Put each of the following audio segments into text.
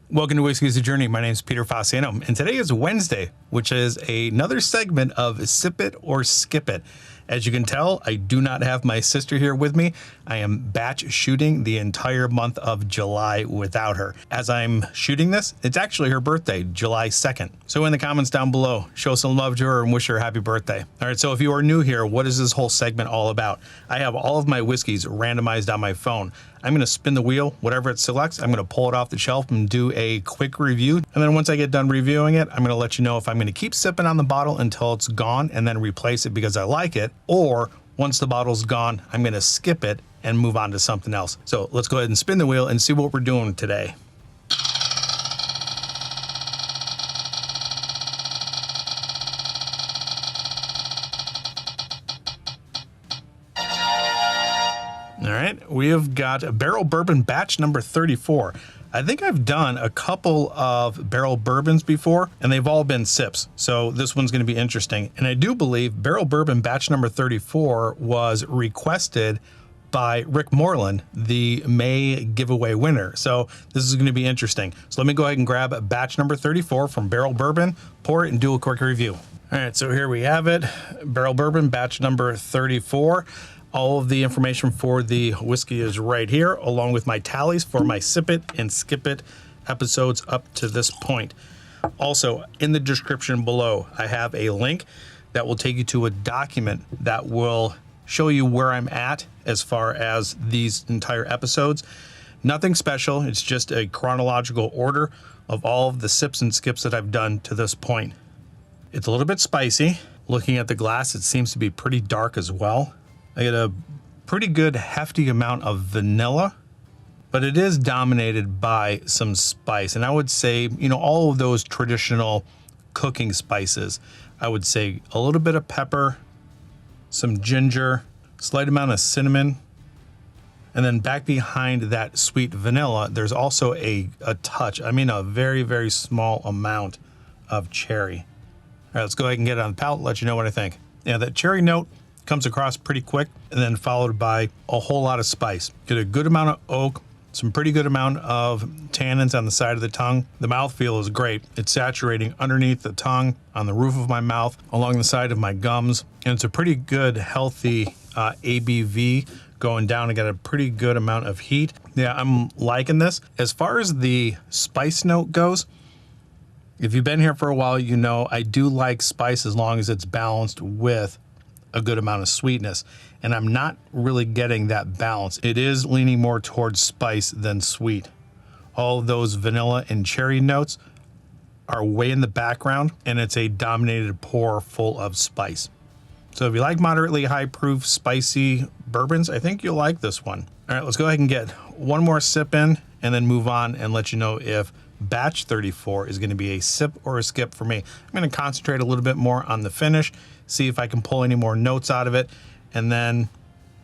Welcome to Whiskey's a Journey. My name is Peter Fasciano, and today is Wednesday, which is another segment of Sip It or Skip It. As you can tell, I do not have my sister here with me. I am batch shooting the entire month of July without her. As I'm shooting this, it's actually her birthday, July 2nd. So in the comments down below, show some love to her and wish her a happy birthday. All right, so if you are new here, what is this whole segment all about? I have all of my whiskeys randomized on my phone. I'm gonna spin the wheel, whatever it selects, I'm gonna pull it off the shelf and do a quick review. And then once I get done reviewing it, I'm gonna let you know if I'm gonna keep sipping on the bottle until it's gone and then replace it because I like it, or once the bottle's gone, I'm gonna skip it and move on to something else. So let's go ahead and spin the wheel and see what we're doing today. All right, we have got a Barrell Bourbon Batch number 34. I think I've done a couple of barrel bourbons before, and they've all been sips. So this one's gonna be interesting. And I do believe Barrell Bourbon Batch number 34 was requested by Rick Moreland, the May giveaway winner. So this is gonna be interesting. So let me go ahead and grab batch number 34 from Barrell Bourbon, pour it and do a quick review. All right, so here we have it. Barrell Bourbon Batch number 34. All of the information for the whiskey is right here, along with my tallies for my Sip It and Skip It episodes up to this point. Also, in the description below, I have a link that will take you to a document that will show you where I'm at as far as these entire episodes. Nothing special, it's just a chronological order of all of the sips and skips that I've done to this point. It's a little bit spicy. Looking at the glass, it seems to be pretty dark as well. I get a pretty good hefty amount of vanilla, but it is dominated by some spice. And I would say, you know, all of those traditional cooking spices. I would say a little bit of pepper, some ginger, slight amount of cinnamon, and then back behind that sweet vanilla, there's also a touch, I mean a very, very small amount of cherry. All right, let's go ahead and get it on the palate, let you know what I think. Yeah, that cherry note comes across pretty quick and then followed by a whole lot of spice. Get a good amount of oak, some pretty good amount of tannins on the side of the tongue. The mouthfeel is great. It's saturating underneath the tongue, on the roof of my mouth, along the side of my gums. And it's a pretty good, healthy ABV going down. I got a pretty good amount of heat. Yeah, I'm liking this. As far as the spice note goes, if you've been here for a while, you know I do like spice as long as it's balanced with a good amount of sweetness, and I'm not really getting that balance. It is leaning more towards spice than sweet. All of those vanilla and cherry notes are way in the background, and it's a dominated pour full of spice. So if you like moderately high proof spicy bourbons, I think you'll like this one. All right, let's go ahead and get one more sip in and then move on and let you know if batch 34 is going to be a sip or a skip for me. I'm going to concentrate a little bit more on the finish, see if I can pull any more notes out of it, and then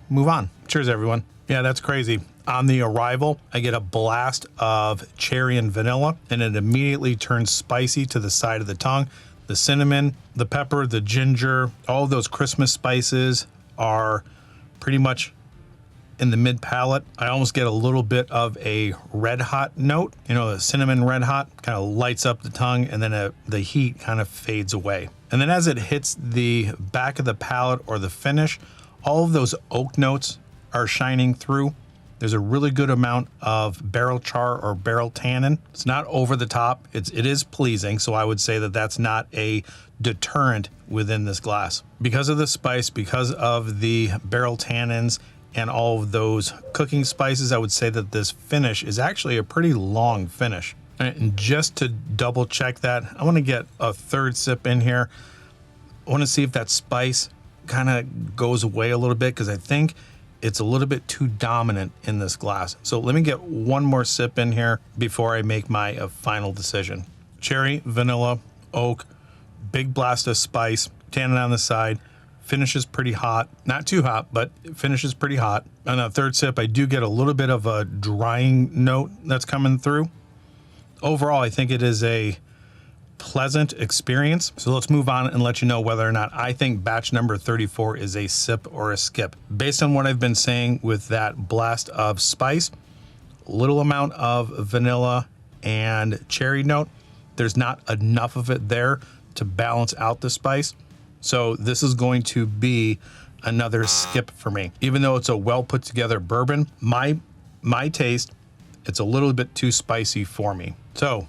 move on. Cheers, everyone. Yeah, that's crazy. On the arrival, I get a blast of cherry and vanilla, and it immediately turns spicy to the side of the tongue. The cinnamon, the pepper, the ginger, all of those Christmas spices are pretty much in the mid palate. I almost get a little bit of a red hot note. You know, the cinnamon red hot kind of lights up the tongue, and then the heat kind of fades away. And then as it hits the back of the palate or the finish, all of those oak notes are shining through. There's a really good amount of barrel char or barrel tannin. It's not over the top. It is pleasing, so I would say that that's not a deterrent within this glass. Because of the spice, because of the barrel tannins, and all of those cooking spices, I would say that this finish is actually a pretty long finish. And just to double check that, I want to get a third sip in here. I want to see if that spice kind of goes away a little bit, because I think it's a little bit too dominant in this glass. So let me get one more sip in here before I make my final decision. Cherry, vanilla, oak, big blast of spice, tannin on the side. Finishes pretty hot, not too hot, but it finishes pretty hot. On that third sip, I do get a little bit of a drying note that's coming through. Overall, I think it is a pleasant experience. So let's move on and let you know whether or not I think batch number 34 is a sip or a skip. Based on what I've been saying with that blast of spice, little amount of vanilla and cherry note. There's not enough of it there to balance out the spice. So this is going to be another skip for me. Even though it's a well put together bourbon, my taste, it's a little bit too spicy for me. So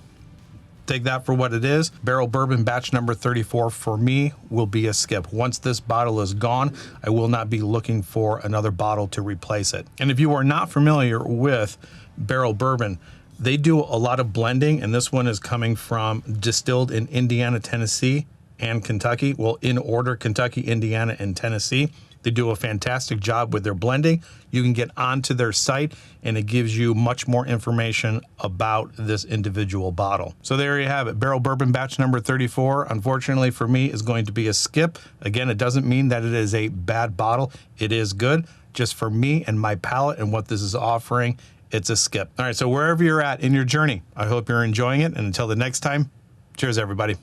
take that for what it is. Barrell Bourbon Batch number 34 for me will be a skip. Once this bottle is gone, I will not be looking for another bottle to replace it. And if you are not familiar with Barrell Bourbon, they do a lot of blending, and this one is coming from distilled in Indiana, Tennessee, and Kentucky. Well, in order, Kentucky, Indiana, and Tennessee. They do a fantastic job with their blending. You can get onto their site and it gives you much more information about this individual bottle. So there you have it. Barrell Bourbon Batch number 34, unfortunately for me, is going to be a skip. Again, it doesn't mean that it is a bad bottle. It is good. Just for me and my palate and what this is offering, it's a skip. All right, so wherever you're at in your journey, I hope you're enjoying it. And until the next time, cheers, everybody.